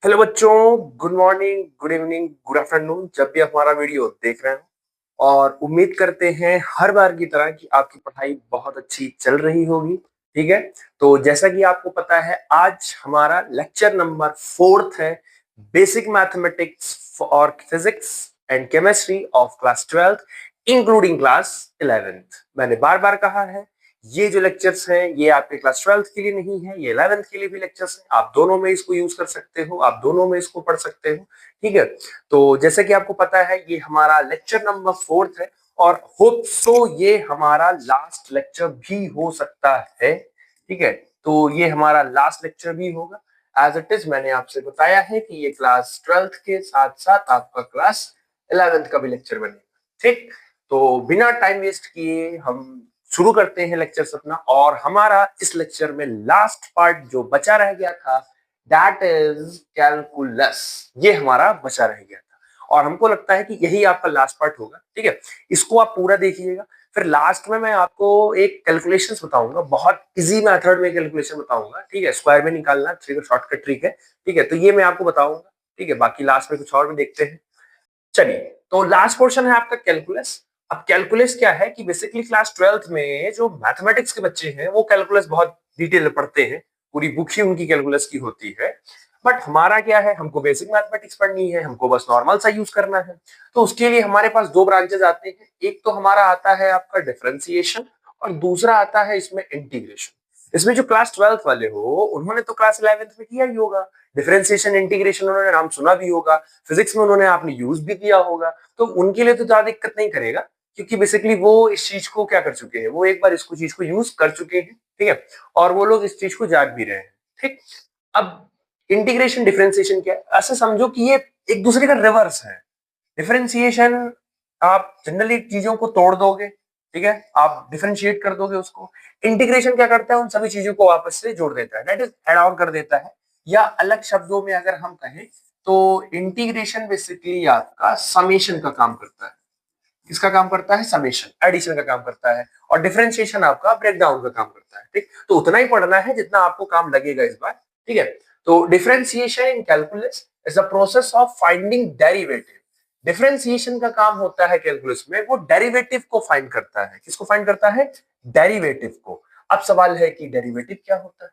Hello बच्चों, good morning, good evening, good afternoon, जब भी आप हमारा वीडियो देख रहे हो। और उम्मीद करते हैं हर बार की तरह कि आपकी पढ़ाई बहुत अच्छी चल रही होगी। ठीक है, तो जैसा कि आपको पता है आज हमारा लेक्चर नंबर 4 है, बेसिक मैथमेटिक्स और physics and chemistry of class 12 including class 11th। मैंने बार बार कहा है ये जो लेक्चर्स हैं ये आपके क्लास 12th के लिए नहीं है, ये 11th के लिए भी लेक्चर्स हैं। आप दोनों में इसको यूज कर सकते हो, आप दोनों में इसको पढ़ सकते हो। ठीक है, तो जैसे कि आपको पता है ये हमारा लेक्चर नंबर 4 है और होप सो ये हमारा लास्ट लेक्चर भी हो सकता है। ठीक है, तो ये हमारा लास्ट लेक्चर भी होगा। एज इट इज मैंने आपसे बताया है कि ये क्लास 12th के साथ साथ आपका क्लास 11th का भी लेक्चर बनेगा। ठीक, तो बिना टाइम वेस्ट किए हम शुरू करते हैं लेक्चर अपना। और हमारा इस लेक्चर में लास्ट पार्ट जो बचा रह गया था दैट इज कैलकुलस। ये हमारा बचा रह गया था और हमको लगता है कि यही आपका लास्ट पार्ट होगा। ठीक है, इसको आप पूरा देखिएगा, फिर लास्ट में मैं आपको एक कैलकुलेशंस बताऊंगा, बहुत इजी मेथड में कैलकुलेशन बताऊंगा। ठीक है, स्क्वायर में निकालना शॉर्टकट ट्रिक है। ठीक है, तो ये मैं आपको बताऊंगा। ठीक है, बाकी लास्ट में कुछ और भी देखते हैं। चलिए, तो लास्ट पोर्शन है आपका कैलकुलस। अब कैलकुलस क्या है कि बेसिकली क्लास 12th में जो मैथमेटिक्स के बच्चे हैं वो कैलकुलस बहुत डिटेल में पढ़ते हैं, पूरी बुक ही उनकी कैलकुलस की होती है। बट हमारा क्या है, हमको बेसिक मैथमेटिक्स पढ़नी है, हमको बस नॉर्मल सा यूज करना है। तो उसके लिए हमारे पास दो ब्रांचेस आते हैं, एक तो हमारा आता है आपका डिफरेंशिएशन और दूसरा आता है इसमें इंटीग्रेशन। इसमें जो क्लास 12th वाले हो उन्होंने तो क्लास 11th में किया ही होगा, डिफरेंशिएशन इंटीग्रेशन उन्होंने नाम सुना भी होगा, फिजिक्स में उन्होंने आपने यूज भी किया होगा। तो उनके लिए तो ज्यादा दिक्कत नहीं करेगा, क्योंकि बेसिकली वो इस चीज को क्या कर चुके हैं, वो एक बार इसको चीज को यूज कर चुके हैं। ठीक है, और वो लोग इस चीज को जान भी रहे हैं। ठीक, अब इंटीग्रेशन डिफरेंशिएशन क्या है, ऐसे समझो कि ये एक दूसरे का रिवर्स है। डिफरेंशिएशन आप जनरली चीजों को तोड़ दोगे, ठीक है, आप डिफरेंशिएट कर दोगे उसको। इंटीग्रेशन क्या करता है, उन सभी चीजों को आपस से जोड़ देता है, दैट इज ऐड ऑन कर देता है। या अलग शब्दों में अगर हम कहें तो इंटीग्रेशन बेसिकली आपका समेशन का काम करता है। किसका काम करता है, समेशन एडिशन का काम करता है। और डिफरेंशिएशन आपका ब्रेक डाउन का काम करता है। ठीक, तो उतना ही पढ़ना है जितना आपको काम लगेगा इस बार। ठीक है, तो differentiation in calculus is a process of finding derivative. Differentiation का काम होता है कैलकुलस में, वो डेरिवेटिव को फाइंड करता है। किसको फाइंड करता है, डेरिवेटिव को। अब सवाल है कि डेरिवेटिव क्या होता है।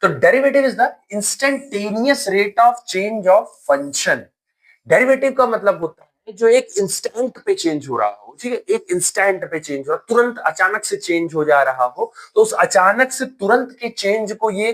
तो derivative is the instantaneous rate of change of function. Derivative का मतलब होता है जो एक इंस्टेंट पे चेंज हो रहा हो। ठीक है, एक इंस्टेंट पे चेंज हो रहा, तुरंत अचानक से चेंज हो जा रहा हो, तो उस अचानक से तुरंत के चेंज को ये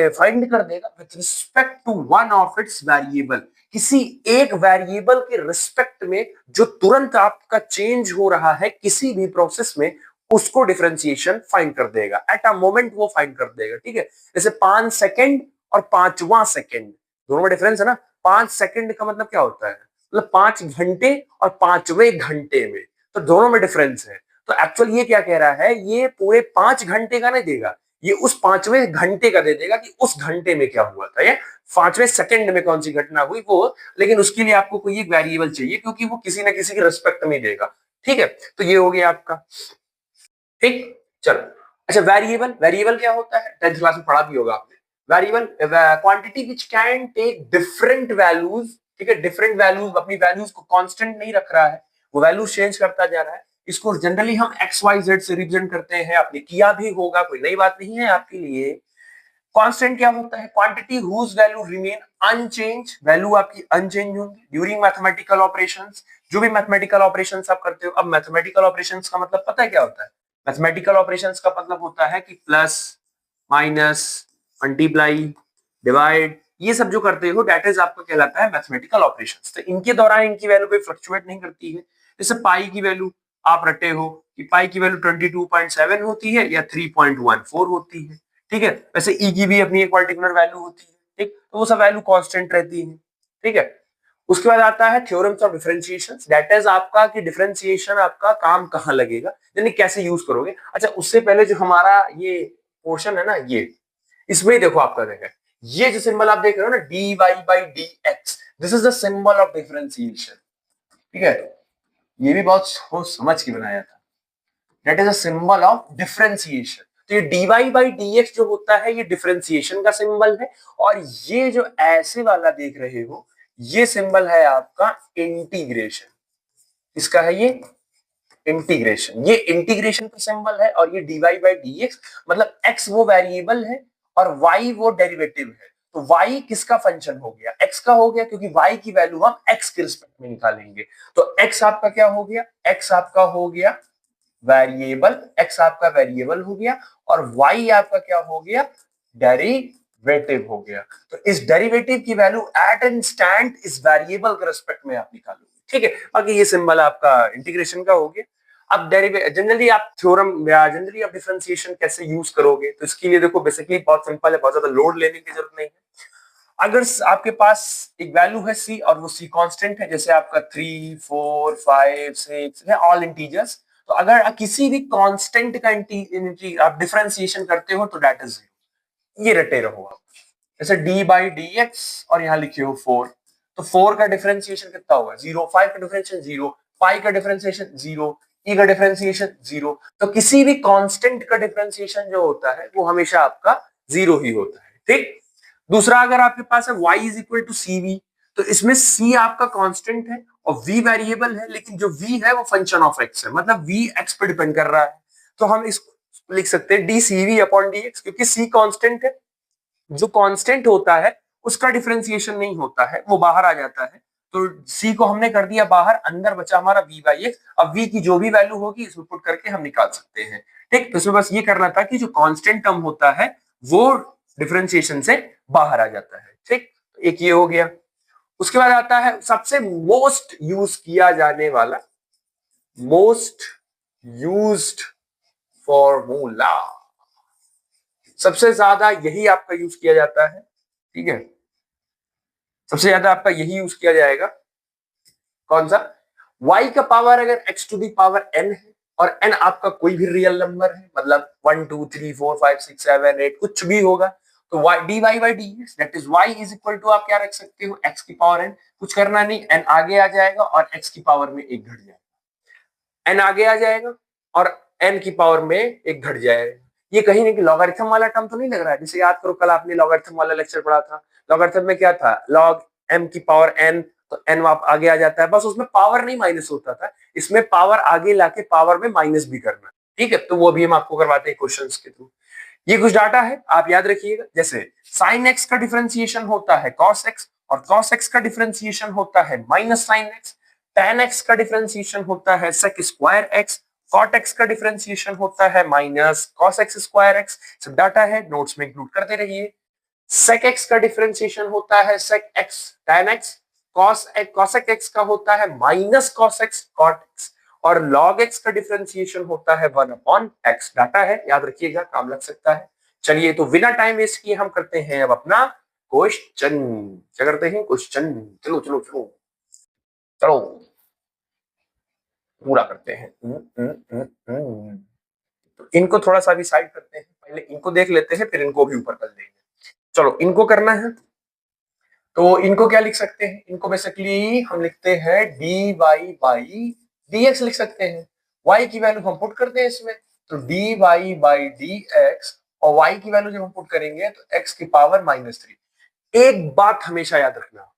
फाइंड कर देगा with respect to one of its variable. किसी एक वेरिएबल के रिस्पेक्ट में जो तुरंत आपका चेंज हो रहा है किसी भी प्रोसेस में, उसको डिफरेंशिएशन फाइंड कर देगा। एट अ मोमेंट वो फाइंड कर देगा। ठीक है, जैसे 5 सेकंड और 5वां सेकंड, दोनों में डिफरेंस है ना। 5 सेकंड का मतलब क्या होता है, मतलब 5 घंटे और 5वें घंटे में, तो दोनों में डिफरेंस है। तो एक्चुअल ये क्या कह रहा है, ये पूरे 5 घंटे का नहीं देगा, ये उस 5वें घंटे का दे देगा कि उस घंटे में क्या हुआ था, ये 5वें सेकंड में कौन सी घटना हुई वो। लेकिन उसके लिए आपको कोई एक वेरिएबल चाहिए, क्योंकि वो किसी ना किसी के रिस्पेक्ट में देगा। ठीक है, तो ये हो गया आपका। ठीक, चलो। अच्छा, वेरिएबल, वेरिएबल क्या होता है, 10th क्लास में पढ़ा भी होगा आपने। Variable quantity which can take different values. ठीक है, डिफरेंट वैल्यूज, अपनी वैल्यूज को कांस्टेंट नहीं रख रहा है, वो वैल्यूज चेंज करता जा रहा है। इसको जनरली हम एक्स वाई जेड से रिप्रेजेंट करते हैं, आपने किया भी होगा, कोई नई बात नहीं है आपके लिए। कांस्टेंट क्या होता है, quantity whose value remain unchanged, value आपकी अनचेंज होंगी ड्यूरिंग मैथमेटिकल ऑपरेशंस, जो भी मैथमेटिकल ऑपरेशंस आप करते हो। अब मैथमेटिकल ऑपरेशंस का मतलब पता है क्या होता है, मैथमेटिकल ऑपरेशंस का मतलब होता है कि प्लस, माइनस, मल्टीप्लाई, डिवाइड, ये सब जो करते हो दैट इज आपका कहलाता है मैथमेटिकल ऑपरेशंस। तो इनके दौरान इनकी वैल्यू कोई फ्लक्चुएट नहीं करती है। जैसे पाई की वैल्यू आप रटे हो कि पाई की वैल्यू 22.7 होती है या 3.14 होती है। ठीक है, वैसे ई की भी अपनी एक पर्टिकुलर वैल्यू होती है। ठीक, तो वो सब वैल्यू कांस्टेंट रहती है। ठीक है, उसके बाद आता है theorems of differentiation, that is आपका कि डिफरेंशिएशन आपका काम कहां लगेगा, यानी कैसे यूज करोगे। अच्छा, उससे पहले जो हमारा ये पोर्शन है ना, ये इसमें ही देखो आपका देखा, ये जो सिंबल आप देख रहे हो ना, d y by d x, this is the symbol of differentiation. ठीक है, ये भी बहुत सोच समझ के बनाया था, that is a symbol of differentiation. तो ये dy बाई dx जो होता है ये डिफरेंशिएशन का सिंबल है, और ये जो ऐसे वाला देख रहे हो ये सिंबल है आपका इंटीग्रेशन। इसका है ये इंटीग्रेशन, ये इंटीग्रेशन का सिंबल है, और ये dy बाई dx मतलब x वो वेरिएबल है और y वो डेरिवेटिव है। तो y किसका फंक्शन हो गया, x का हो गया, क्योंकि y की वैल्यू हम x के रिस्पेक्ट में निकालेंगे। तो x आपका क्या हो गया, x आपका हो गया वेरिएबल, x आपका वेरिएबल हो गया, और y आपका क्या हो गया, डेरिवेटिव हो गया। तो इस डेरिवेटिव की वैल्यू एट एन इंस्टेंट इस वेरिएबल के रिस्पेक्ट में आप निकालोगे, ठीक है। बाकी ये सिंबल आपका इंटीग्रेशन का हो गया। अब जनरली आप थ्योरम या जनरली आप डिफरेंशिएशन कैसे यूज करोगे, तो इसके लिए देखो बेसिकली बहुत सिंपल है, बहुत ज्यादा लोड लेने की जरूरत नहीं है। अगर आपके पास एक वैल्यू है c और वो c कांस्टेंट है, जैसे आपका 3 4 5 6 है ऑल इंटीजर्स, तो अगर किसी भी कांस्टेंट का आप डिफरेंशिएशन करते हो तो दैट इज 0, ये रटे रहो आप। जैसे d बाई dx और यहां लिखे हो 4, तो 4 का डिफरेंशिएशन कितना होगा 0, 5 का डिफरेंशिएशन 0, पाई का डिफरेंशिएशन 0, e का डिफरेंशिएशन 0। तो किसी भी कांस्टेंट का डिफरेंशिएशन जो होता है वो हमेशा आपका 0 ही होता है, ठीक। दूसरा, अगर आपके पास है y is equal to C V, तो इसमें c आपका कांस्टेंट है और v वेरिएबल है, लेकिन जो v है वो फंक्शन ऑफ x है, मतलब v x पे डिपेंड कर रहा है। तो हम इसको लिख सकते हैं D C V upon D X, क्योंकि c कांस्टेंट है, जो कांस्टेंट होता है उसका डिफरेंशिएशन नहीं होता है, वो बाहर आ जाता है। तो c को हमने कर दिया बाहर, अंदर बचा हमारा v बाई एक्स। अब v की जो भी वैल्यू होगी इसमें पुट करके हम निकाल सकते हैं, ठीक। तो इसमें बस ये करना था कि जो कांस्टेंट टर्म होता है वो डिफरेंशिएशन से बाहर आ जाता है, ठीक। एक ये हो गया। उसके बाद आता है सबसे मोस्ट यूज किया जाने वाला, मोस्ट यूज्ड फॉर्मूला, सबसे ज्यादा यही आपका यूज किया जाता है, ठीक है। सबसे ज्यादा आपका यही यूज किया जाएगा, कौन सा, y का पावर अगर x to the power n है और n आपका कोई भी रियल नंबर है, मतलब 1 2 3 4 5 6 7 8 कुछ भी होगा, तो y dy by dx that is y is equal to आप क्या रख सकते हो x की पावर n, कुछ करना नहीं, n आगे आ जाएगा और x की पावर में एक घट जाएगा, n आगे आ जाएगा और n की पावर में एक घट जाएगा। ये कहीं नहीं कि लॉगरिथम वाला टर्म तो नहीं लग रहा है, जैसे याद करो कल आपने लॉगरिथम वाला लेक्चर पढ़ा था, लॉगरिथम में क्या था, log m की पावर n, तो n आगे आ जाता है, बस उसमें पावर नहीं माइनस होता था, इसमें पावर आगे लाके पावर में माइनस भी करना, ठीक है। तो वो भी हम आपको करवाते हैं क्वेश्चंस के थ्रू। ये कुछ डाटा है आप याद रखिएगा, जैसे sin x का डिफरेंशिएशन होता है cos x, और cos x का डिफरेंशिएशन होता है minus sin x, tan x का डिफरेंशिएशन होता है sec square x, cot x का डिफरेंशिएशन होता है minus cos x square x। सब डाटा है, नोट्स में इंक्लूड करते रहिए। sec x का डिफरेंशिएशन होता है sec x tan x, cosec x का होता है minus cos x cot x, और log x का डिफरेंशिएशन होता है 1 अपॉन x। डाटा है, याद रखिएगा, काम लग सकता है। चलिए, तो बिना टाइम वेस्ट किए हम करते हैं अब अपना क्वेश्चन। क्या करते हैं, क्वेश्चन, चलो चलो चलो चलो पूरा करते हैं। तो इनको थोड़ा सा भी साइड करते हैं, पहले इनको देख लेते हैं फिर इनको भी ऊपर कर देंगे। चलो, इनको करना है, तो इनको क्या लिख सकते हैं, इनको बेसिकली हम लिखते हैं dy बाई dx लिख सकते हैं। y की वैल्यू हम पुट करते हैं इसमें, तो dy बाई dx, और y की वैल्यू जब हम पुट करेंगे तो x की पावर -3। एक बात हमेशा याद रखना,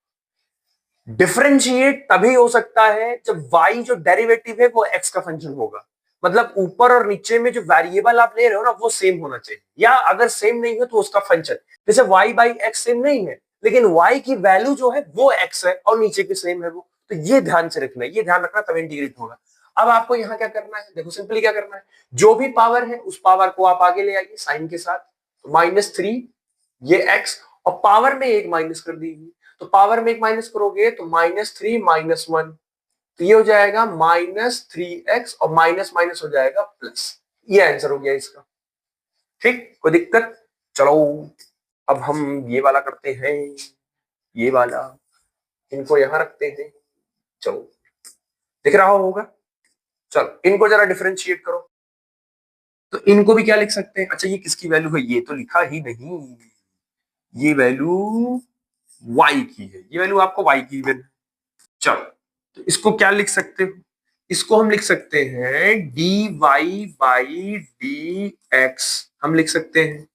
डिफरेंशिएट तभी हो सकता है जब y जो डेरिवेटिव है वो x का फंक्शन होगा, मतलब ऊपर और नीचे में जो वेरिएबल आप ले रहे हो ना वो सेम होना चाहिए, या अगर सेम नहीं हो तो उसका फंक्शन, जैसे y बाई x सेम नहीं है लेकिन y की वैल्यू जो है वो x है और नीचे की सेम है वो, तो ये ध्यान से रखना है, ये ध्यान रखना तब इंटीग्रेट होगा। अब आपको यहाँ क्या करना है, देखो सिंपली क्या करना है, जो भी पावर है उस पावर को आप आगे ले आइए साइन के साथ, तो -3 ये x, और पावर में एक माइनस कर दीजिए, तो पावर में एक माइनस करोगे तो -3 -1, तो ये हो जाएगा -3x, और माइनस माइनस हो जाएगा प्लस। ये आंसर हो गया इसका, ठीक, कोई दिक्कत। चलो अब हम ये वाला करते हैं, ये वाला, इनको यहां रखते हैं, चलो दिख रहा होगा। चलो इनको जरा डिफरेंशिएट करो, तो इनको भी क्या लिख सकते हैं, अच्छा ये किसकी वैल्यू है, ये तो लिखा ही नहीं, ये वैल्यू y की है, ये वैल्यू आपको y की है। चलो, तो इसको क्या लिख सकते हो, इसको हम लिख सकते हैं dy बाई डी एक्स हम लिख सकते हैं।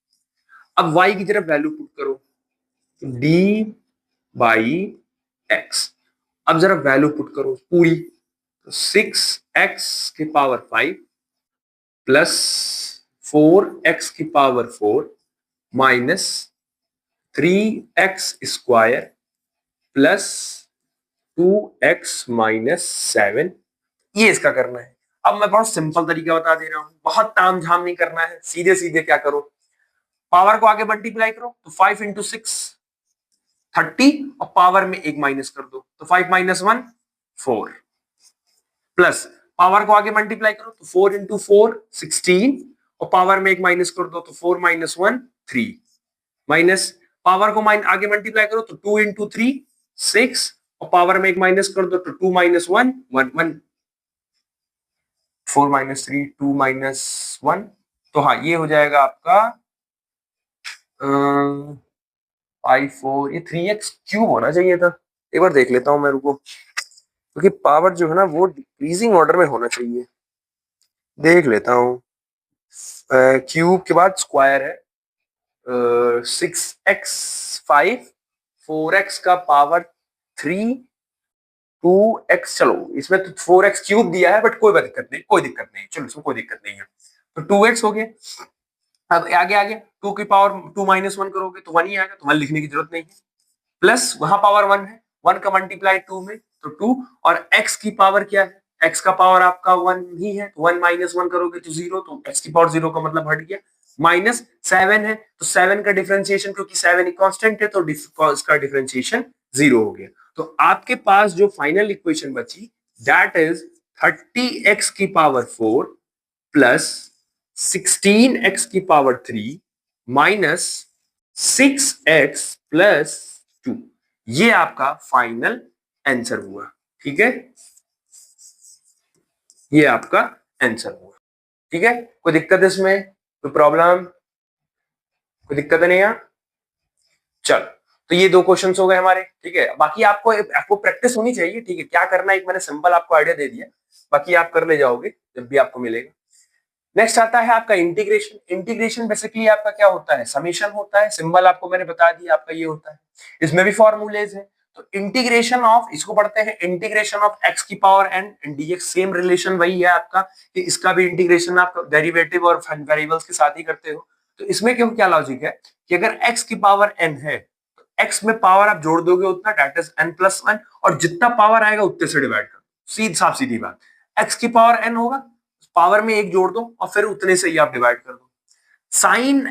अब y की तरफ वैल्यू पुट करो, डी बाई एक्स। अब जरा वैल्यू पुट करो पूरी, तो 6x की पावर 5 प्लस 4x की power 4 minus 3x square plus 2x minus 7, ये इसका करना है। अब मैं बहुत सिंपल तरीका बता दे रहा हूं, बहुत ताम झाम नहीं करना है, सीधे सीधे क्या करो, पावर को आगे मल्टीप्लाई करो, तो 5 इंटू 6 30 और पावर में एक माइनस कर दो, तो 5 माइनस 1 4 प्लस पावर को आगे मल्टीप्लाई करो, तो 4 इंटू 4 16 और पावर में एक माइनस कर दो, तो 4 माइनस 1 3 माइनस पावर को आगे मल्टीप्लाई करो, तो 2 इंटू 3 6 और पावर में एक माइनस कर दो, तो 2 माइनस 1 1 1 4 माइनस 3 2 माइनस 1, तो हाँ ये हो जाएगा आपका 5 4, ये 3x क्यूब होना चाहिए था। एक बार देख लेता हूं मैं, रुको, क्योंकि पावर जो है ना वो डिक्रीजिंग ऑर्डर में होना चाहिए। देख लेता हूँ, क्यूब के बाद स्क्वायर है, 6x 5 4x का पावर 3 2x, चलो इसमें तो 4x क्यूब दिया है, बट कोई दिक्कत नहीं, कोई दिक्कत नहीं, चलो इसमें कोई दिक्कत नहीं है, तो 2x हो गया। अब आगे आगे 2 की पावर 2 माइनस 1 करोगे तो 1 ही आएगा, तो 1 लिखने की जरूरत नहीं है, प्लस वहां पावर 1 है, 1 का मल्टीप्लाई 2 में तो 2, और x की पावर क्या है, x का पावर आपका 1 ही है, तो 1 माइनस 1 करोगे तो 0, तो x की पावर 0 का मतलब हट गया, माइनस 7 है, तो 7 का डिफरेंशिएशन, क्योंकि 7 एक कांस्टेंट है, तो इसका डिफरेंशिएशन 0 हो गया। तो आपके पास जो फाइनल इक्वेशन बची, दैट इज 30x की पावर 4 प्लस 16x की पावर 3 माइनस 6x प्लस 2, ये आपका फाइनल आंसर हुआ। ठीक है, ये आपका आंसर हुआ। ठीक है, कोई दिक्कत है इसमें, कोई प्रॉब्लम, कोई दिक्कत नहीं है? चलो, तो ये दो क्वेश्चंस हो गए हमारे। ठीक है, बाकी आपको प्रैक्टिस होनी चाहिए। ठीक है, क्या करना है, एक मैंने सिंपल आपको आइडिया दे दिया, बाकी आप कर ले जाओगे जब भी आपको मिलेगा। नेक्स्ट आता है आपका इंटीग्रेशन। इंटीग्रेशन बेसिकली आपका क्या होता है, समेशन होता है, सिंबल आपको मैंने बता दिया आपका ये होता है, इसमें भी फॉर्मूलेज है। तो इंटीग्रेशन ऑफ, इसको पढ़ते हैं इंटीग्रेशन ऑफ x की power n dx, same relation वही है आपका कि इसका भी इंटीग्रेशन आप डेरिवेटिव और वेरिएबल्स के साथ ही करते हो। तो इसमें क्यों, क्या लॉजिक है कि अगर x की पावर n है तो x में पावर आप जोड़ दोगे उतना, दैट इज n प्लस 1, और जितना पावर आएगा उतने से डिवाइड कर दो, सीधी बात। x की पावर n होगा, पावर में एक जोड़ दो और फिर उतने से ही आप डिवाइड कर दो। साइन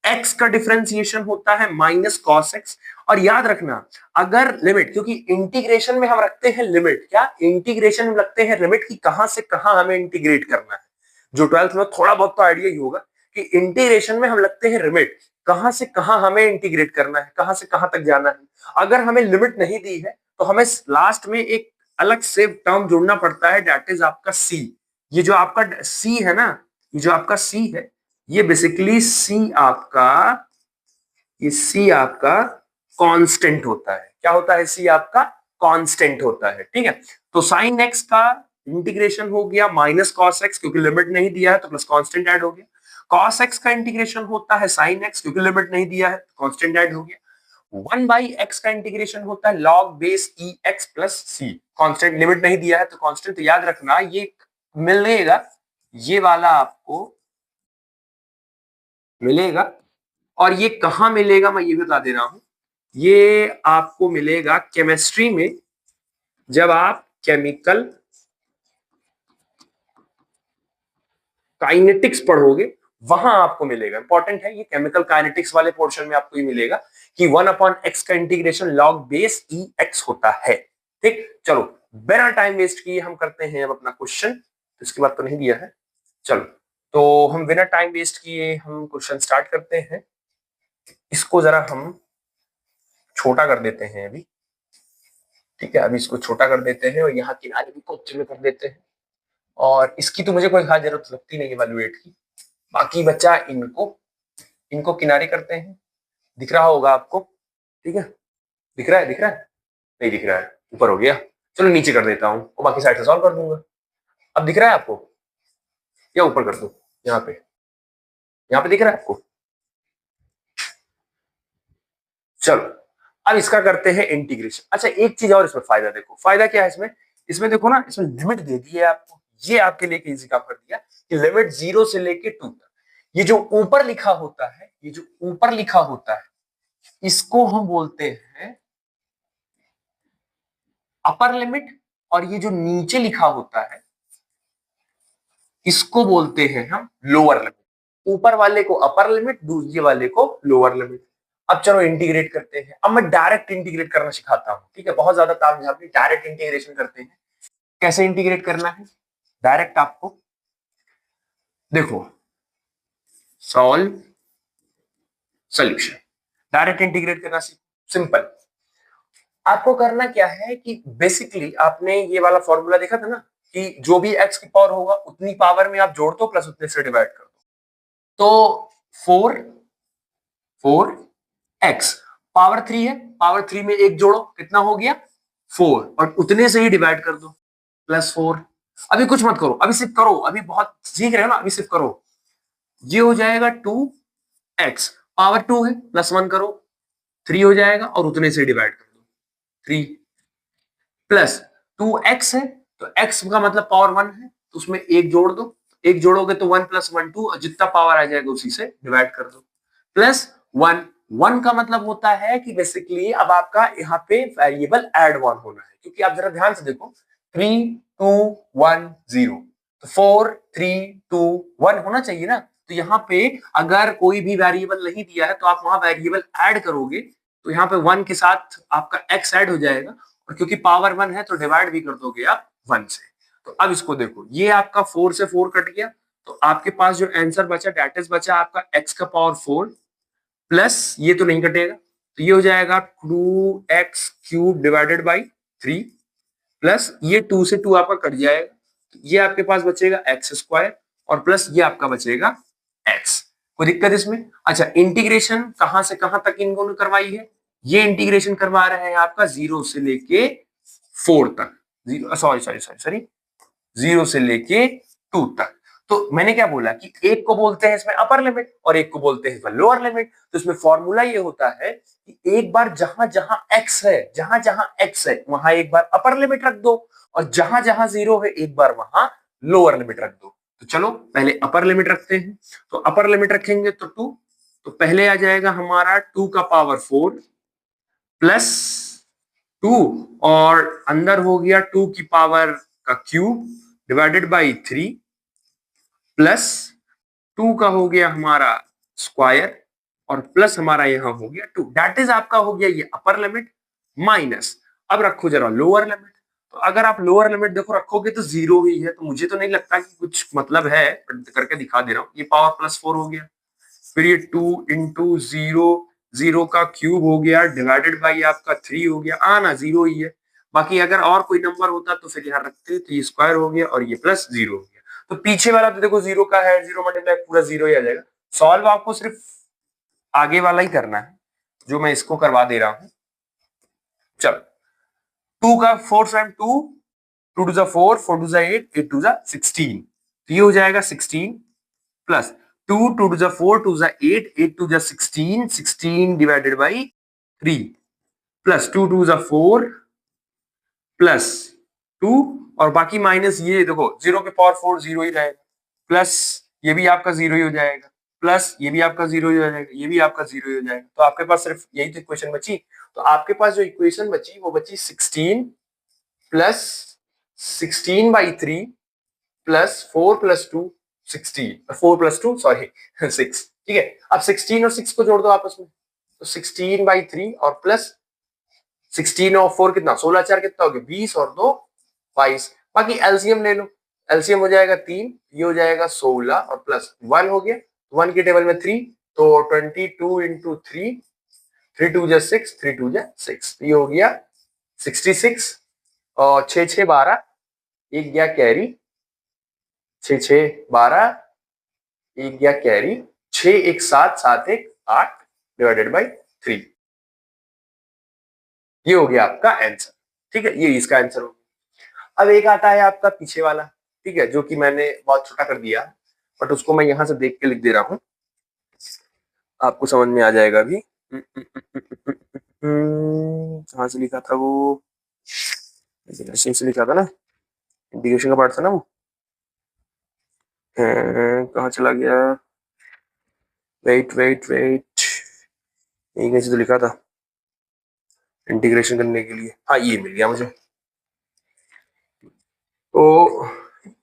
एक्स का डिफरेंशिएशन होता है माइनस कॉस एक्स। और याद रखना, अगर लिमिट, क्योंकि इंटीग्रेशन में हम रखते हैं लिमिट, क्या इंटीग्रेशन में रखते हैं लिमिट की कहां से कहां हमें इंटीग्रेट करना है। जो 12th में थोड़ा बहुत तो आइडिया ही होगा कि इंटीग्रेशन में हम लगते हैं लिमिट, कहां से कहां हमें इंटीग्रेट करना है, कहां से कहां तक जाना है। अगर हमें लिमिट नहीं दी है तो हमें लास्ट में एक अलग से टर्म जोड़ना पड़ता है, दैट इज आपका सी। ये जो आपका सी है ना, ये जो आपका सी है, ये बेसिकली सी आपका कांस्टेंट होता है। क्या होता है, सी आपका कांस्टेंट होता है। ठीक है, तो साइन एक्स का इंटीग्रेशन हो गया माइनस कॉस एक्स, क्योंकि लिमिट नहीं दिया है तो प्लस कांस्टेंट ऐड हो गया। कॉस एक्स का इंटीग्रेशन होता है साइन एक्स, क्योंकि लिमिट नहीं दिया है तो कांस्टेंट ऐड हो गया। 1/x का इंटीग्रेशन होता है log बेस ई एक्स प्लस सी, कांस्टेंट, लिमिट नहीं दिया है तो कांस्टेंट। तो याद रखना ये मिलेगा, ये वाला आपको मिलेगा, और ये कहां मिलेगा मैं ये बता दे रहा हूं, ये आपको मिलेगा केमिस्ट्री में, जब आप केमिकल काइनेटिक्स पढ़ोगे वहां आपको मिलेगा। इंपॉर्टेंट है ये, केमिकल काइनेटिक्स वाले पोर्शन में आपको ये मिलेगा कि 1/x का इंटीग्रेशन log बेस ई एक्स होता है। ठीक, चलो बिना टाइम वेस्ट किए हम करते हैं अब अपना क्वेश्चन। इसके बाद तो नहीं दिया है, चलो तो हम बिना टाइम वेस्ट किए हम क्वेश्चन स्टार्ट करते हैं। इसको जरा हम छोटा कर देते हैं अभी। ठीक है, अभी इसको छोटा कर देते हैं और यहाँ किनारे भी कोच्चे में कर देते हैं, और इसकी तो मुझे कोई खास जरूरत लगती नहीं इवैल्यूएट की। बाकी बच्चा इनको किनारे करते हैं, दिख रहा होगा आपको। ठीक है, दिख रहा है, दिख रहा है, नहीं दिख रहा है, ऊपर हो गया, चलो नीचे कर देता हूँ और बाकी साइड से सॉल्व कर दूंगा। अब दिख रहा है आपको? या ऊपर कर दो, यहाँ पे दिख रहा है आपको। चलो अब इसका करते हैं इंटीग्रेशन। अच्छा एक चीज और इसमें फायदा देखो, फायदा क्या है इसमें, इसमें देखो ना, इसमें लिमिट दे दी है आपको, ये आपके लिए इजी काम कर दिया कि लिमिट 0 से लेके 2 तक। ये जो ऊपर लिखा होता है, ये जो ऊपर लिखा होता है, इसको हम बोलते हैं अपर लिमिट, और ये जो नीचे लिखा होता है इसको बोलते हैं हम लोअर लिमिट। ऊपर वाले को अपर लिमिट, दूसरे वाले को लोअर लिमिट। अब चलो इंटीग्रेट करते हैं। अब मैं डायरेक्ट इंटीग्रेट करना सिखाता हूं, ठीक है, बहुत ज्यादा ताम झाम नहीं, डायरेक्ट इंटीग्रेशन करते हैं। कैसे इंटीग्रेट करना है डायरेक्ट, आपको देखो, सॉल्व सोल्यूशन, डायरेक्ट इंटीग्रेट करना सिंपल। आपको करना क्या है कि बेसिकली आपने ये वाला फॉर्मूला देखा था ना, कि जो भी x की पावर होगा उतनी पावर में आप जोड़ दो प्लस उतने से डिवाइड कर दो। तो 4 पावर 3 है, पावर 3 में एक जोड़ो, कितना हो गया 4, और उतने से ही डिवाइड कर दो +4। अभी कुछ मत करो, अभी सिर्फ करो, अभी बहुत सीख रहे हो ना, अभी सिर्फ करो। ये हो जाएगा 2x, पावर 2 है, +1 करो, 3 हो जाएगा, और उतने से डिवाइड कर दो 3, प्लस 2x है, तो x का मतलब पावर 1 है, तो उसमें एक जोड़ दो, एक जोड़ोगे तो 1 + 1 2, और जितना पावर आ जाएगा उसी से डिवाइड कर दो, +1। 1 का मतलब होता है कि बेसिकली अब आपका यहाँ पे वेरिएबल ऐड 1 होना है, क्योंकि आप जरा ध्यान से देखो 3 2 1 0, तो 4 3 2 1 होना चाहिए ना। तो यहाँ पे अगर कोई भी वेरिएबल नहीं दिया है तो आप वहां वेरिएबल ऐड करोगे, तो यहाँ पे 1 के साथ आपका x ऐड हो जाएगा, और क्योंकि पावर 1 है तो डिवाइड भी कर दोगे आप 1 से। तो अब इसको देखो, ये आपका 4 से 4 कट गया, तो आपके पास जो आंसर बचा डेट इज बचा आपका x का पावर 4, प्लस ये तो नहीं कटेगा, तो ये हो जाएगा 2x³ डिवाइडेड बाई 3, प्लस ये 2 से 2 आपका कट जाएगा, तो ये आपके पास बचेगा x², और प्लस ये आपका बचेगा x। कोई दिक्कत इसमें? अच्छा इंटीग्रेशन कहां से कहां तक इनको करवाई है, ये इंटीग्रेशन करवा रहे हैं आपका 0 से लेके 4 तक, सॉरी 0 से लेके 2 तक। तो मैंने क्या बोला कि एक को बोलते हैं इसमें अपर लिमिट और एक को बोलते हैं लोअर लिमिट। तो इसमें फॉर्मूला ये होता है कि एक बार जहां जहां x है वहां एक बार अपर लिमिट रख दो, और जहां जहां 0 है एक बार वहां लोअर लिमिट रख दो। तो चलो पहले अपर लिमिट रखते हैं। तो अपर लिमिट रखेंगे तो 2, तो पहले आ जाएगा हमारा 2 का पावर 4 प्लस 2, और अंदर हो गया 2 की पावर का क्यूब डिवाइडेड बाई 3, प्लस 2 का हो गया हमारा स्क्वायर, और प्लस हमारा यहां हो गया 2, दैट इज आपका हो गया ये अपर लिमिट, माइनस अब रखो जरा लोअर लिमिट। तो अगर आप लोअर लिमिट देखो रखोगे तो 0 ही है, तो मुझे तो नहीं लगता कि कुछ मतलब है, करके दिखा दे रहा हूं। ये पावर +4 हो गया, फिर ये 2 इंटू 0, 0 का क्यूब हो गया डिवाइडेड बाई आपका 3 हो गया, आना 0 ही है। बाकी अगर और कोई नंबर होता तो फिर यहाँ रखते, तो ये स्क्वायर हो गया और ये +0 हो गया। तो पीछे वाला तो देखो 0 का है, 0 मल्टीप्लाई पूरा 0 ही आ जाएगा। सॉल्व आपको सिर्फ आगे वाला ही करना है जो मैं इसको करवा दे रहा हूं। चलो 2 का 4 टाइम 2, 2 टू 4, 4 टू 8, 8 टू 16, तो ये हो जाएगा 16, plus 2 2 two 4, 2 8, 8 two 16, 16 divided by 3, plus 2 two 4 plus 2, और बाकी माइनस ये देखो 0 के पावर 4 0 ही रहेगा, प्लस ये भी आपका 0 ही हो जाएगा, प्लस ये भी आपका 0 ही हो जाएगा, ये भी आपका 0 ही हो जाएगा। तो आपके पास सिर्फ यही तो इक्वेशन बची। तो आपके पास जो इक्वेशन बची वो बची 16 plus 16 by 3 plus 4 plus 2 16, 4 plus 2 sorry 6, ठीक है। अब 16 और 6 को जोड़ दो आपस में, तो 16 बाई 3 और प्लस 16 और 4 कितना, 16 4 कितना हो गया 20, और 2 22। बाकी एलसीएम ले लो, एलसीएम हो जाएगा 3, ये हो जाएगा 16 और प्लस 1 हो गया, 1 के टेबल में 3, तो 22 इंटू 3, 3 2 जा 6, 3 2 जा 6, ये हो गया 66, और 6 6 12, एक गया कैरी, 6 6 12, एक गया कैरी, 6 1 7 7 1 8 डिवाइडेड बाई 3, ये हो गया आपका आंसर। ठीक है, ये इसका आंसर हो गया। अब एक आता है आपका पीछे वाला, ठीक है, जो कि मैंने बहुत छोटा कर दिया, बट उसको मैं यहाँ से देख के लिख दे रहा हूँ, आपको समझ में आ जाएगा अभी। कहाँ से लिखा था वो, इंटीग्रेशन से लिखा था ना, इंटीग्रेशन का पार्ट था ना वो, कहाँ चला गया, वेट वेट वेट, यही कहीं से तो लिखा था इंटीग्रेशन करने के लिए, हाँ ये मिल गया मुझे। तो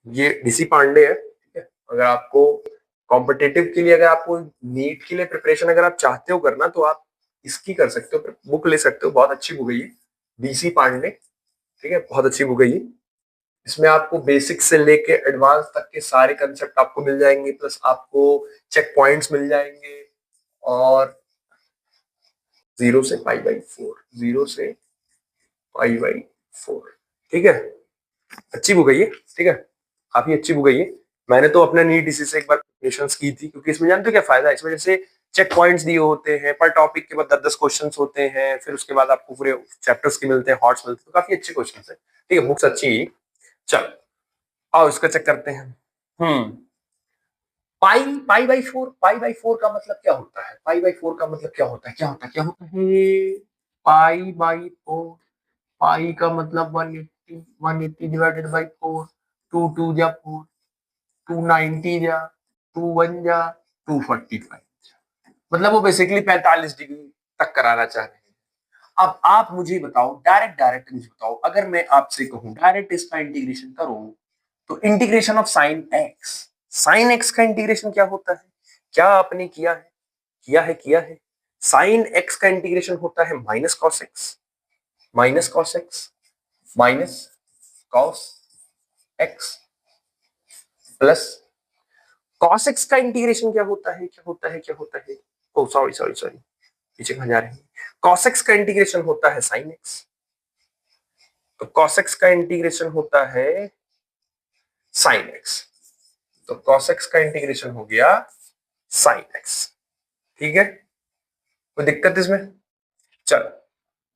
ये डीसी पांडे है, ठीक है। अगर आपको कॉम्पिटेटिव के लिए, अगर आपको नीट के लिए प्रिपरेशन अगर आप चाहते हो करना, तो आप इसकी कर सकते हो, बुक ले सकते हो, बहुत अच्छी बुक है ये, डीसी पांडे, ठीक है, बहुत अच्छी बुक है ये। इसमें आपको बेसिक से लेके एडवांस तक के सारे कंसेप्ट आपको मिल जाएंगे, प्लस आपको चेक पॉइंट्स मिल जाएंगे, और 0 से π/4, 0 से π/4, ठीक है, अच्छी बुक है ये, ठीक है, काफी अच्छी बुक है ये। मैंने तो अपने नीट इसी से एक बार प्रिपरेशन की थी, क्योंकि इसमें जानते हो क्या फायदा है, इसमें जैसे चेक पॉइंट्स दिए होते हैं, पर टॉपिक के बाद 10-10 क्वेश्चन होते हैं, फिर उसके बाद आपको पूरे चैप्टर्स के मिलते हैं, हॉट्स मिलते हैं, तो काफी अच्छे क्वेश्चन है, ठीक है, बुक्स अच्छी है। चलो आओ इसका चेक करते हैं। पाई पाई/4 का मतलब क्या होता है, पाई/4 का मतलब क्या होता है, क्या होता है पाई/4, पाई का मतलब 180 डिवाइडेड बाई 4, 2 2 जा 4, 290 जा, 2 1 जा, 245, मतलब वो बेसिकली 45 डिग्री तक कराना चाह रहे हैं। अब आप मुझे बताओ, डायरेक्ट मुझे बताओ, अगर मैं आपसे कहूं डायरेक्ट इसका इंटीग्रेशन करो, तो इंटीग्रेशन ऑफ साइन एक्स का इंटीग्रेशन क्या होता है, क्या आपने किया है, साइन एक्स का इंटीग्रेशन होता है minus cos x minus cos x plus cos x का इंटीग्रेशन क्या होता है, ओ सॉरी, पीछे कहां जा रहे हैं, कॉस एक्स का इंटीग्रेशन होता है साइन एक्स, तो कॉस एक्स का इंटीग्रेशन होता है साइन एक्स, तो कॉस एक्स का इंटीग्रेशन हो गया साइन एक्स, ठीक है, कोई दिक्कत इसमें। चलो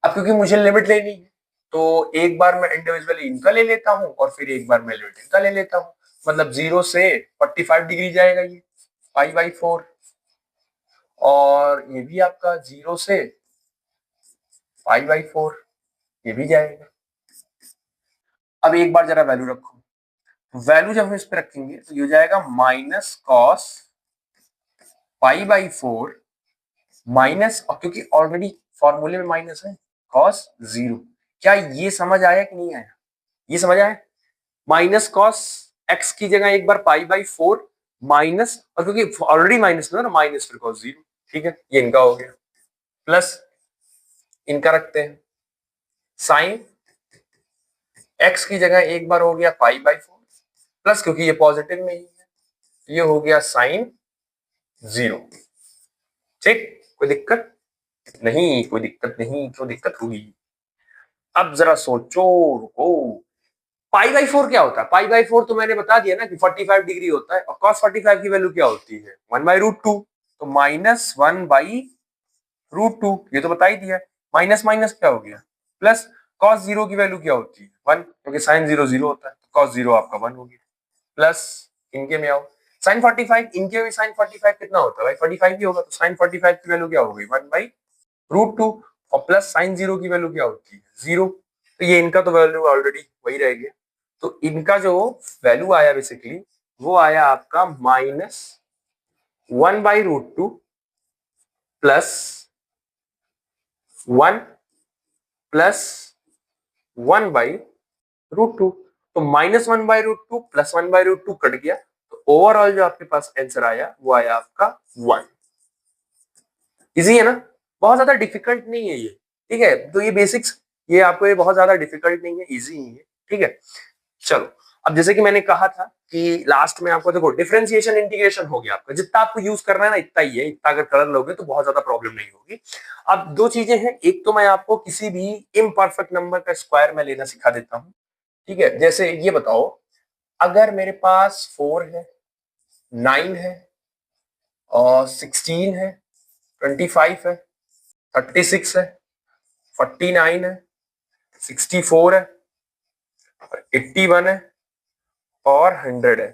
अब क्योंकि मुझे लिमिट लेनी है, तो एक बार मैं इंडिविजुअली इनका ले लेता हूं, और फिर एक बार मैं लिमिट इनका ले लेता हूं, मतलब 0 से 45 डिग्री जाएगा ये π/4, और ये भी आपका 0 से π/4, ये भी जाएगा। अब एक बार जरा वैल्यू रखो, वैल्यू जब हम इस पे रखेंगे तो ये हो जाएगा माइनस कॉस π/4 माइनस, और क्योंकि ऑलरेडी फॉर्मूले में माइनस है, कॉस 0, क्या ये समझ आया कि नहीं आया, ये समझ आया, माइनस कॉस एक्स की जगह एक बार π/4 माइनस, और क्योंकि ऑलरेडी माइनस ना, माइनस फिर कॉस 0, ठीक है, ये इनका हो गया, प्लस इनका रखते हैं, साइन एक्स की जगह एक बार हो गया π/4, प्लस क्योंकि ये पॉजिटिव में ही है, ये हो गया साइन 0, ठीक, कोई दिक्कत नहीं, क्यों दिक्कत हुई, अब जरा सोचो, रुको, π/4 क्या होता है, π/4 तो मैंने बता दिया ना कि 45 डिग्री होता है, और cos 45 की वैल्यू क्या होती है 1/√2, तो -1/√2, ये तो बता ही दिया, माइनस माइनस क्या हो गया प्लस, cos 0 की वैल्यू क्या होती है 1, क्योंकि sin 0 0 होता है, तो cos 0 आपका 1 हो गया, प्लस इनके में आओ, sin 45, इनके में sin 45 कितना होता है भाई 45 ही होगा, तो sin 45 की वैल्यू क्या हो गई 1/√2, और प्लस sin 0 की वैल्यू क्या होती है 0, तो ये इनका तो वैल्यू ऑलरेडी वही रह गया, तो इनका जो वैल्यू आया बेसिकली वो आया आपका -1/√2 प्लस 1 प्लस 1/√2, तो -1/√2 प्लस 1/√2 कट गया, तो ओवरऑल जो आपके पास आंसर आया वो आया आपका 1। इजी है ना, बहुत ज्यादा डिफिकल्ट नहीं है ये, ठीक है, तो ये बेसिक्स, ये आपको ये बहुत ज्यादा डिफिकल्ट नहीं है, इजी ही है, ठीक है। चलो अब जैसे कि मैंने कहा था कि लास्ट में आपको देखो डिफरेंशिएशन इंटीग्रेशन हो गया आपका, जितना आपको यूज करना है ना इतना ही है, इतना अगर कर लोगे तो बहुत ज्यादा प्रॉब्लम नहीं होगी। अब दो चीजें हैं, एक तो मैं आपको किसी भी इम्परफेक्ट नंबर का स्क्वायर में लेना सिखा देता हूँ, ठीक है, जैसे ये बताओ, अगर मेरे पास 4 है, 9 है, और 16 है, 25 है, 36 है, 49 है, 64 है, 81 है, और 100 है।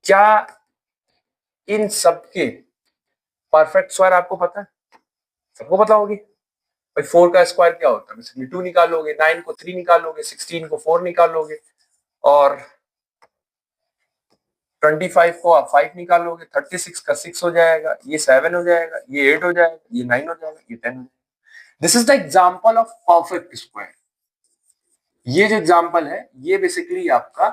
क्या इन सबके परफेक्ट स्क्वायर आपको पता है? सबको पता होगी भाई। 4 का स्क्वायर क्या होता है? बेसिकली 2 निकालोगे, 9 को 3 निकालोगे, 16 को 4 निकालोगे, और 25 को आप 5 निकालोगे, 36 का 6 हो जाएगा, ये 7 हो जाएगा, ये 8 हो जाएगा, ये 9 हो जाएगा, ये 10 हो जाएगा। This is the example of perfect square. ये जो एग्जाम्पल है ये बेसिकली आपका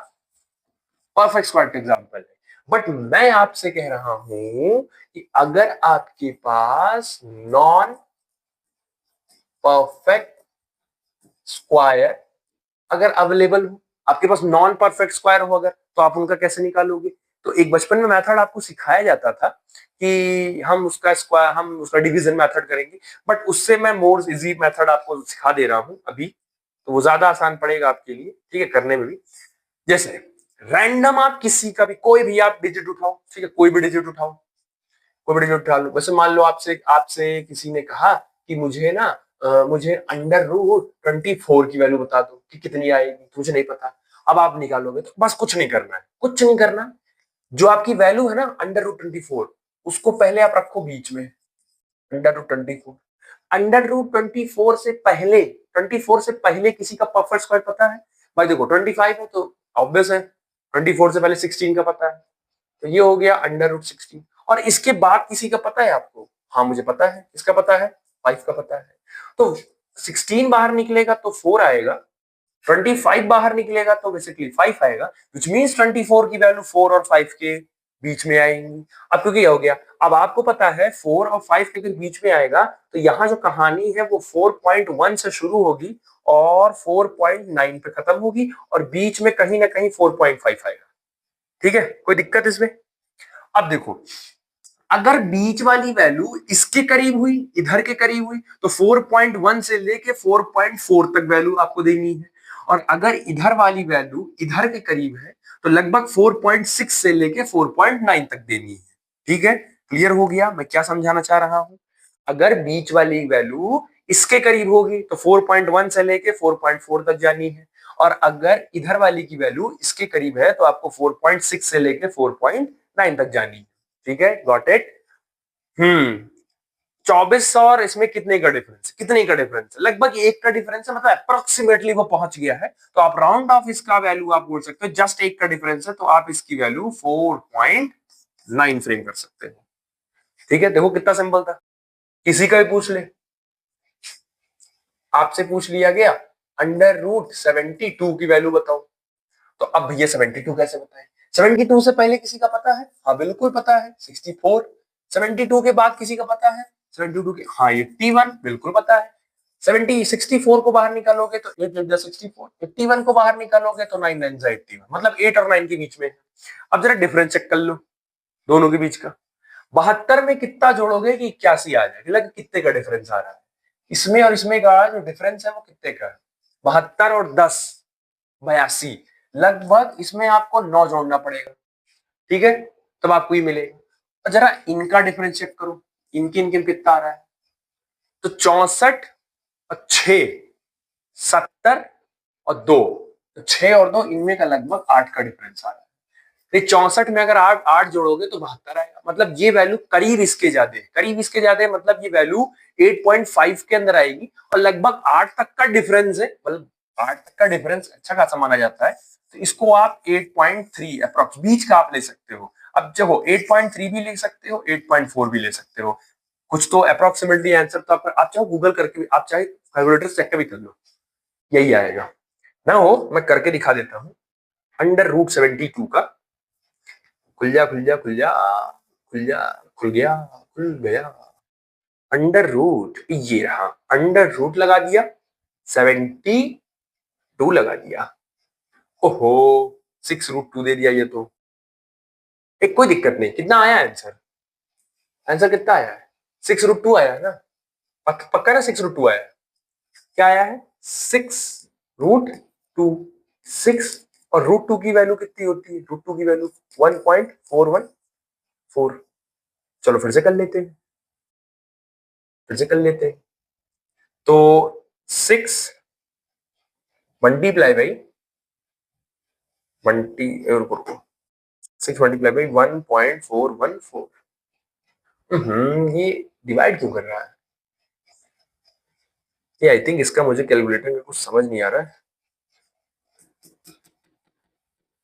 परफेक्ट स्क्वायर का एग्जाम्पल है। बट मैं आपसे कह रहा हूं कि अगर आपके पास नॉन परफेक्ट स्क्वायर अगर अवेलेबल हो, आपके पास नॉन परफेक्ट स्क्वायर हो अगर, तो आप उनका कैसे निकालोगे? तो एक बचपन में मेथड आपको सिखाया जाता था कि हम उसका डिवीजन मेथड करेंगे, बट उससे मैं मोर इजी मेथड आपको सिखा दे रहा हूं अभी, तो वो ज्यादा आसान पड़ेगा आपके लिए, ठीक है, करने में भी। जैसे रैंडम आप किसी का भी कोई भी आप डिजिट उठाओ, ठीक है, कोई भी डिजिट उठाओ, कोई भी डिजिट उठा लो। वैसे मान लो आपसे आपसे किसी ने कहा कि मुझे ना मुझे अंडर रूट 24 की वैल्यू बता दो कि कितनी आएगी, मुझे नहीं पता। अब आप निकालोगे तो बस कुछ नहीं करना है, कुछ नहीं करना। जो आपकी वैल्यू है ना अंडर रूट 24, उसको पहले आप रखो बीच में, अंडर रूट 24। अंडर रूट 24 से पहले 24 से पहले किसी का परफेक्ट स्क्वायर पता है? भाई देखो 25 है तो ऑब्वियस है, 24 से पहले 16 का पता है, तो ये हो गया अंडर रूट 16। और इसके बाद किसी का पता है आपको? हाँ मुझे पता है। इसका पता है? 5 का पता है। तो 16 बाहर निकलेगा तो 4 आएगा, 25 बाहर निकलेगा तो बेसिकली 5 आएगा, विच मीन्स 24 की वैल्यू 4 और 5 के बीच में आएंगी। अब क्योंकि ये हो गया, अब आपको पता है 4 और 5 के बीच में आएगा, तो यहां जो कहानी है वो 4.1 से शुरू होगी और 4.9 पे खत्म होगी, और बीच में कहीं ना कहीं 4.5 आएगा। ठीक है, कोई दिक्कत इसमें? अब देखो, अगर बीच वाली वैल्यू इसके करीब हुई, इधर के करीब हुई, तो 4.1 से लेके 4.4 तक वैल्यू आपको देनी है, और अगर इधर वाली वैल्यू इधर के करीब है तो लगभग 4.6 से लेके 4.9 तक देनी है। ठीक है, क्लियर हो गया मैं क्या समझाना चाह रहा हूं? अगर बीच वाली वैल्यू इसके करीब होगी तो 4.1 से लेके 4.4 तक जानी है, और अगर इधर वाली की वैल्यू इसके करीब है तो आपको 4.6 से लेके 4.9 तक जानी है। ठीक है, गॉट इट? 24 और इसमें कितने का डिफरेंस? कितने का डिफरेंस? लगभग 1 का डिफरेंस है, मतलब अप्रोक्सीमेटली वो पहुंच गया है, तो आप राउंड ऑफ इसका वैल्यू आप बोल सकते हो, जस्ट 1 का डिफरेंस है तो आप इसकी वैल्यू 4.9 फ्रेम कर सकते हो। ठीक है, देखो कितना सिंपल था। किसी का भी पूछ ले, आपसे पूछ लिया गया अंडर रूट 72 की वैल्यू बताओ, तो अब भैया 72 कैसे बताएं? 72 से पहले किसी का पता है? हाँ बिल्कुल पता है, 64। 72 के बाद किसी का पता है? 72 के, हाँ 81 बिल्कुल पता है। 64 को बाहर निकालोगे तो 8 64, 81 को बाहर निकालोगे तो 9 9 81, मतलब 8 और 9 के बीच में। अब जरा डिफरेंस चेक कर लो दोनों के बीच का। 72 में कितना जोड़ोगे कि 81 आ जाएगा? लग कितने का डिफरेंस आ रहा है इसमें, और इसमें का जो डिफरेंस है वो कितने का है? 72 और 10, 82। लगभग इसमें आपको 9 जोड़ना पड़ेगा, ठीक है, तब आपको ये मिलेगा। और जरा इनका डिफरेंस चेक करो, इनके इनके कितना आ रहा है? तो 64 और 6, 70 और 2, तो 6 और 2 इनमें का लगभग 8 का डिफरेंस आ रहा है। 64 में अगर 8 जोड़ोगे तो 72 आएगा, मतलब ये वैल्यू करीब इसके ज्यादा है, करीब इसके ज्यादा है, मतलब ये वैल्यू 8.5 के अंदर आएगी, और लगभग 8 तक का डिफरेंस है, मतलब 8 तक का डिफरेंस अच्छा खासा माना जाता है, तो इसको आप 8.3 अप्रोक्स बीच का आप ले सकते हो। अब देखो 8.3 भी ले सकते हो, 8.4 भी ले सकते हो, कुछ तो अप्रोक्सीमेटली आंसर तो आप चाहो गूगल करके भी, आप चाहे कैलकुलेटर चेक कर भी कर लो, यही आएगा ना। हो मैं करके दिखा देता हूँ अंडर रूट 72 का। खुल जा खुल जा खुल जा खुल जा, खुल गया, खुल गया। अंडर रूट, ये रहा, अंडर रूट लगा दिया, 72 लगा दिया। ओहो, 6√2 दे दिया ये तो। एक कोई दिक्कत नहीं, कितना आया आंसर? आंसर कितना आया है? 6√2 आया है ना? पक्का ना 6√2 आया है? क्या आया है? 6√2। 6 और √2 की वैल्यू कितनी होती है? √2 की वैल्यू 1.414। चलो फिर से कर लेते हैं, फिर से कर लेते हैं। तो 6 मल्टीप्लाई बाई 20 रुको 6 मल्टीप्लाई बाई 1.414। ये डिवाइड क्यों कर रहा है ये? आई थिंक इसका मुझे कैलकुलेटर में कुछ समझ नहीं आ रहा है।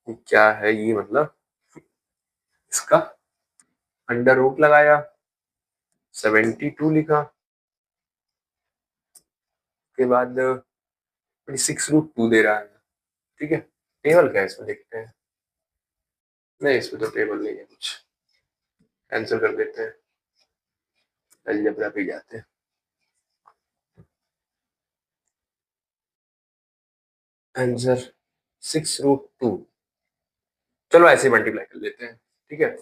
क्या है ये मतलब? इसका अंडर रूट लगाया, 72 लिखा, के बाद 6√2 दे रहा है। ठीक है, टेबल क्या है इसमें देखते हैं। नहीं, इसमें तो टेबल नहीं है कुछ, कैंसिल कर देते हैं, अलजेब्रा पे जाते हैं। आंसर 6√2, चलो ऐसे मल्टीप्लाई कर लेते हैं। ठीक है,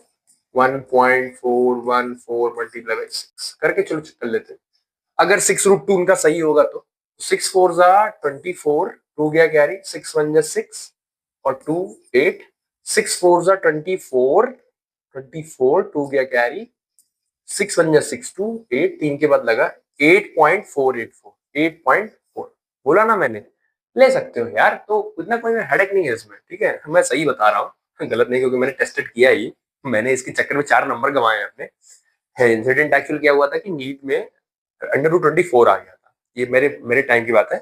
1.414 मल्टीप्लाई बाई 6 करके चलो चेक कर लेते हैं। अगर 6√2 उनका सही होगा तो 6 4 जा 24, 2 गया कैरी, 6 1 जा 6 और 2 8, 6 4 जा 24, 2 गया कैरी, 6 1 जा 6 2 8, 3 के बाद लगा 8.484, 8.4 बोला ना मैंने, ले सकते हो यार, तो इतना कोई हेडेक नहीं है इसमें। ठीक है, मैं सही बता रहा हूँ, गलत नहीं, क्योंकि मैंने टेस्टेड किया ही। मैंने इसके चक्कर में 4 नंबर गंवाए अपने। इंसिडेंट एक्चुअली क्या हुआ था कि नीट में अंडर रूट 24 आ गया था, ये मेरे मेरे टाइम की बात है।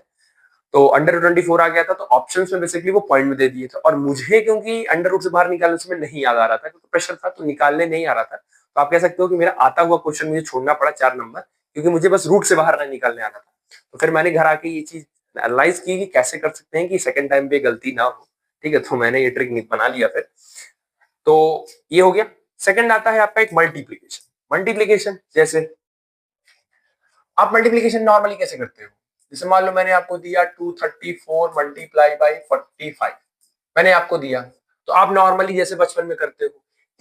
तो अंडर रूट 24 आ गया था, तो ऑप्शंस में बेसिकली वो पॉइंट में दे दिए थे, और मुझे क्योंकि अंडर रूट से बाहर निकालने से नहीं याद आ रहा था, क्योंकि प्रेशर था, तो निकालने नहीं आ रहा था। तो आप कह सकते हो कि मेरा आता हुआ क्वेश्चन मुझे छोड़ना पड़ा 4 नंबर, क्योंकि मुझे बस रूट से बाहर नहीं निकालने आना था। तो फिर मैंने घर आके ये चीज एनालाइज की कि कैसे कर सकते हैं कि सेकंड टाइम पे गलती ना हो। ठीक है, तो मैंने ये ट्रिक बना लिया फिर। तो ये हो गया। सेकंड आता है आपका एक मल्टीप्लीकेशन। मल्टीप्लीकेशन जैसे आप मल्टीप्लीकेशन नॉर्मली कैसे करते हो? जैसे मान लो मैंने आपको दिया 234 मल्टीप्लाई बाई 45, मैंने आपको दिया, तो आप नॉर्मली जैसे बचपन में करते हो,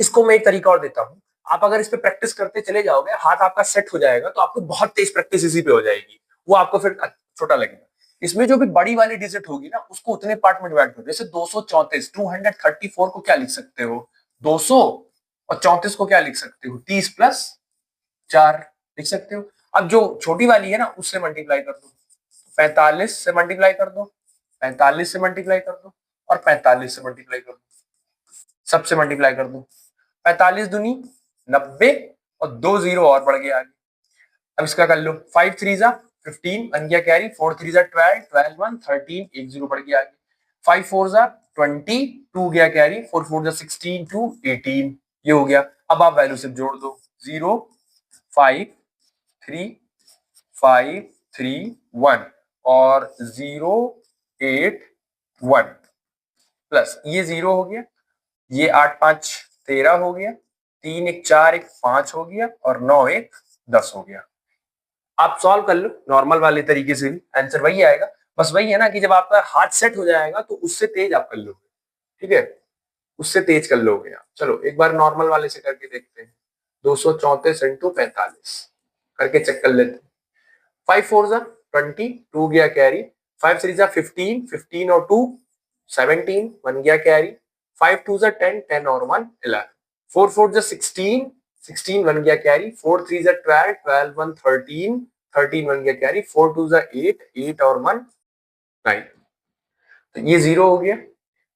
इसको मैं एक तरीका और देता हूँ। आप अगर इस पे प्रैक्टिस करते चले जाओगे, हाथ आपका सेट हो जाएगा, तो आपको बहुत तेज प्रैक्टिस इसी पे हो जाएगी, वो आपको फिर छोटा लगेगा। इसमें जो भी बड़ी वाली डिजिट होगी ना, उसको उतने पार्ट में डिवाइड करो। जैसे 234, 234 को क्या लिख सकते हो? 200, और 34 को क्या लिख सकते हो? 30 प्लस 4 लिख सकते हो। अब जो छोटी वाली है ना, उससे मल्टीप्लाई कर दो, 45 से मल्टीप्लाई कर दो, 45 से मल्टीप्लाई कर दो, और 45 से मल्टीप्लाई कर दो, सबसे मल्टीप्लाई कर दो। 45 दूनी 90, और 2 जीरो और बढ़ गया आगे। अब इसका कर लो, 5 3 जा 15 बन गया कैरी, 4 3 जा 12, 12 1 13, 1 जीरो बढ़ गया आगे। 5 4 जा 20, 2 गया कैरी, 4 4 जा 16, 2 18, ये हो गया। अब आप वैल्यू सिर्फ जोड़ दो, 0 5 3 5 3 1 और 0 8 1 प्लस ये 0 हो गया, ये 8 5 13 हो गया, 3 1 4 1 5 हो गया, और 9 1 10 हो गया। आप सॉल्व कर लो नॉर्मल वाले तरीके से भी, आंसर वही आएगा। बस वही है ना कि जब आपका हाथ सेट हो जाएगा तो उससे तेज आप कर लोगे। ठीक है, उससे तेज कर लोगे आप। चलो एक बार नॉर्मल वाले से करके देखते हैं। 234 इंटू 45 करके चेक कर लेते हैं। 5 4 जा 20, 2 गया कैरी, 5 3 जा 15, 15 और 2 17, 1 गया कैरी, 5 2 जा 10, 10 और 1 11, 4 4 जा 16, 16 1 गया कैरी, 4 3 जा 12, 12 1 13, 13 1 गया कैरी, 4 2 जा 8, 8 और 1 9। तो ये 0 हो गया।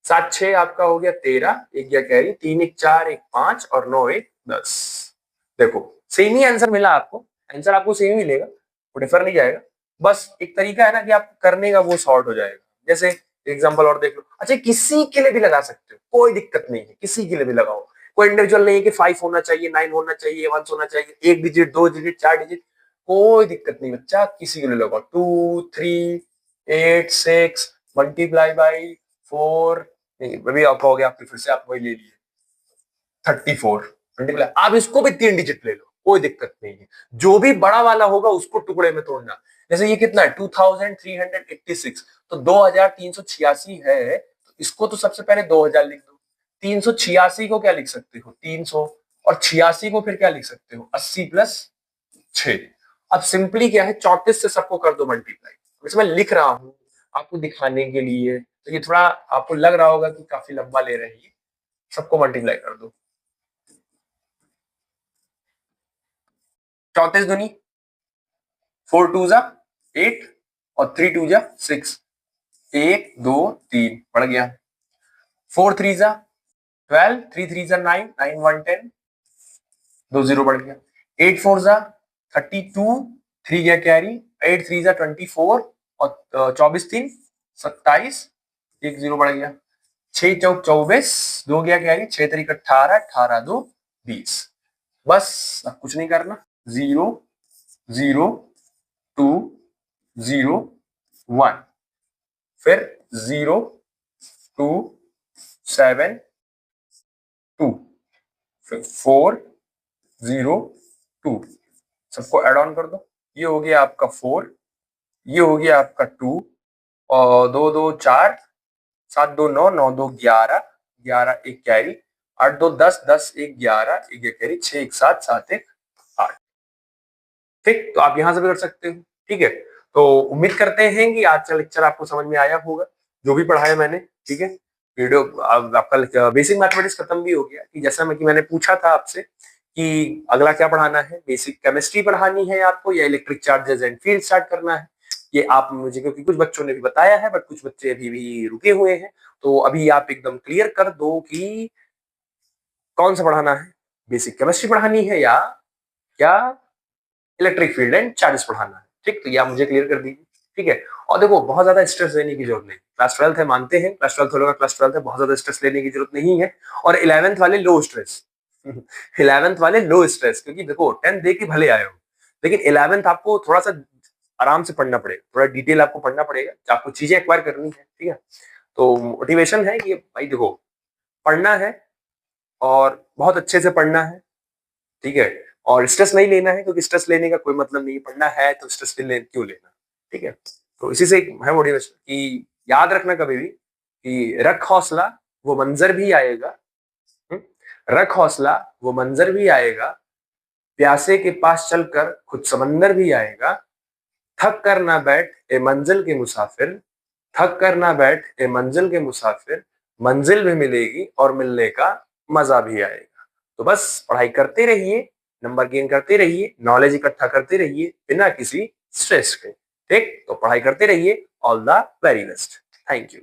7 6 आपका हो गया 13, 1 गया कैरी, 3 1 4 1 5 और 9 1 10। देखो सेम ही आंसर मिला आपको, आंसर आपको सेम ही मिलेगा, वो डिफर नहीं जाएगा। बस एक तरीका है ना कि आप करने का वो सॉर्ट हो जाएगा। जैसे एग्जांपल और देख लो। अच्छा, किसी के लिए भी लगा सकते हो, कोई दिक्कत नहीं है, किसी के लिए भी लगाओ। कोई इंडिविजुअल नहीं है कि 5 होना चाहिए, 9 होना चाहिए, 1 होना चाहिए, 1 डिजिट, 2 डिजिट, 4 डिजिट, कोई दिक्कत नहीं बच्चा, किसी के लिए लगाओ। 2 3 8 6 मल्टीप्लाई बाई 4, अभी आप कहोगे आप फिर से आप वही ले लिए 34 मल्टीप्लाई, आप इसको भी 3 डिजिट ले लो, कोई दिक्कत नहीं है। जो भी बड़ा वाला होगा उसको टुकड़े में तोड़ना। जैसे ये कितना है 2386, तो 2386 है, तो इसको तो सबसे पहले 2000 लिख दो। 386 को क्या लिख सकते हो? 300, और 86 को फिर क्या लिख सकते हो? 80 प्लस 6। अब सिंपली क्या है, 34 से सबको कर दो मल्टीप्लाई। इसमें लिख रहा हूं आपको दिखाने के लिए, तो ये थोड़ा आपको लग रहा होगा कि काफी लंबा ले रहे हैं, सबको मल्टीप्लाई कर दो। 34 दूनी 4 टू जा 8, और 3 टू जा 6, 1 2 3 बढ़ गया। 4 3 जा 12, 3 3 जा 9, 9 1 10, 2 0 बढ़ गया। 8 4 जा 32, 3 गया कैरी, 8 3 जा 24 और 24 3 27, 1 0 बढ़ गया। 6 चौक 24, 2 गया कैरी, 6 3 18, 18 2 20। बस अब कुछ नहीं करना। 0 0 2 0 1, फिर 0 2 7 2, फिर 4 0 2, सबको एड ऑन कर दो। ये हो गया आपका 4, ये हो गया आपका 2 और 2 2 4, 7 2 9, 9 2 11, 11 1 कैरी, 8 2 10, 10 1 11, 1 कैरी, 6 1 7, 7 1 8। ठीक, तो आप यहां से भी कर सकते हो। ठीक है, तो उम्मीद करते हैं कि आज का लेक्चर आपको समझ में आया होगा, जो भी पढ़ाया मैंने। ठीक है, वीडियो आपका बेसिक मैथमेटिक्स खत्म भी हो गया कि जैसा मैं कि मैंने पूछा था आपसे कि अगला क्या पढ़ाना है, बेसिक केमिस्ट्री पढ़ानी है आपको या electric charges and field start करना है। ये आप मुझे, क्योंकि कुछ बच्चों ने भी बताया है बट कुछ बच्चे अभी भी रुके हुए हैं, तो अभी आप एकदम क्लियर कर दो कि कौन सा पढ़ाना है, बेसिक केमिस्ट्री पढ़ानी है या क्या इलेक्ट्रिक फील्ड एंड चार्जेस पढ़ाना है। ठीक, तो ये आप मुझे क्लियर कर दीजिए। ठीक है, और देखो बहुत ज्यादा स्ट्रेस लेने की जरूरत नहीं, क्लास 12th है, मानते हैं क्लास 12th होगा, क्लास 12th है, बहुत ज्यादा स्ट्रेस लेने की जरूरत नहीं है। और 11th वाले लो स्ट्रेस 11th वाले लो स्ट्रेस, क्योंकि देखो 10th दे के भले आए हो, लेकिन 11th आपको थोड़ा सा आराम से पढ़ना पड़ेगा, थोड़ा डिटेल आपको पढ़ना पड़ेगा, आपको चीजें एक्वायर करनी है। ठीक है, तो मोटिवेशन है कि भाई देखो पढ़ना है और बहुत अच्छे से पढ़ना है। ठीक है, और स्ट्रेस नहीं लेना है, क्योंकि स्ट्रेस लेने का कोई मतलब नहीं, पढ़ना है तो स्ट्रेस क्यों लेना। ठीक है, तो इसी से है मोटिवेशन कि याद रखना कभी भी कि रख हौसला वो मंजर भी आएगा। हम्म? रख हौसला वो मंजर भी आएगा, प्यासे के पास चलकर खुद समंदर भी आएगा। थक कर ना बैठ ए मंजिल के मुसाफिर, थक कर ना बैठ ए मंजिल के मुसाफिर, मंजिल भी मिलेगी और मिलने का मजा भी आएगा। तो बस पढ़ाई करते रहिए, नंबर गेन करते रहिए, नॉलेज इकट्ठा करते रहिए बिना किसी स्ट्रेस के। ठीक, तो पढ़ाई करते रहिए। All the very best. Thank you.